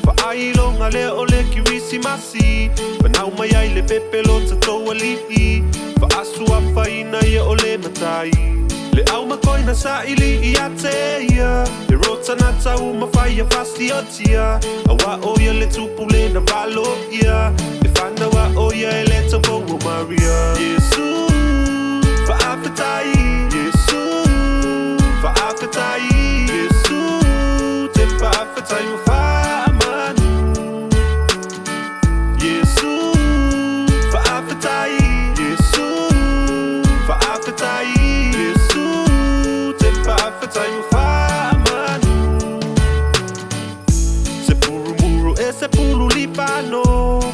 Fa'ai longa le o le kirisimasi Panau mai ai le pepelo ta toa li'i Fa'asu a whaina ia o le matai Le au makoina sa ili I a te ia Le rota na tau mawhai a fasti o tia A wa o ia le tupu le na valo ia E whana wa o ia e le tau o Maria Yesu Fa'awhitai Yesu Fa'awhitai Yesu Te fa'awhitai wa wha'amanu Yesu Fa'awhitai Yesu Fa'awhitai Yesu Te fa'awhitai wa wha'amanu Se puru muru e se pulu lipano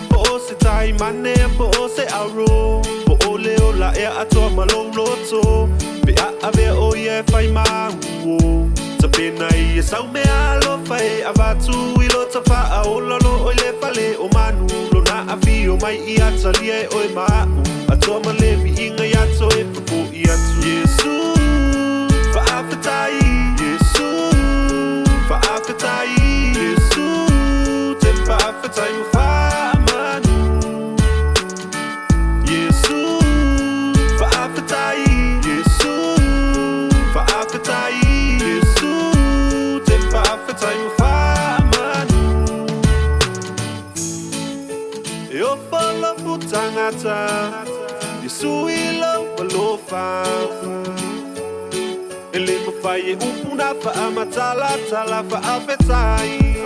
Po o se tai mane po o se auro Po o leo la e atoa malou loto Pe a ave o ye fai mahuo Ta pena I e sau me alo fai Avatu I lo ta faa o lalo o le fale o manu Lo na afi o mai I atalia e o e mau Atoa malevi inga I ato e papo I atu Yesu Fa'awhitai Yesu Fa'awhitai Yesu Te fa'awhitai wa wha'amanu Yesu Fa'awhitai Yesu Fa'awhitai Yesu Te fa'awhitai wa wha'amanu E o whala putangata Yesu I lau walofa E le mawhai e upuna whaamatala tala whaawhitai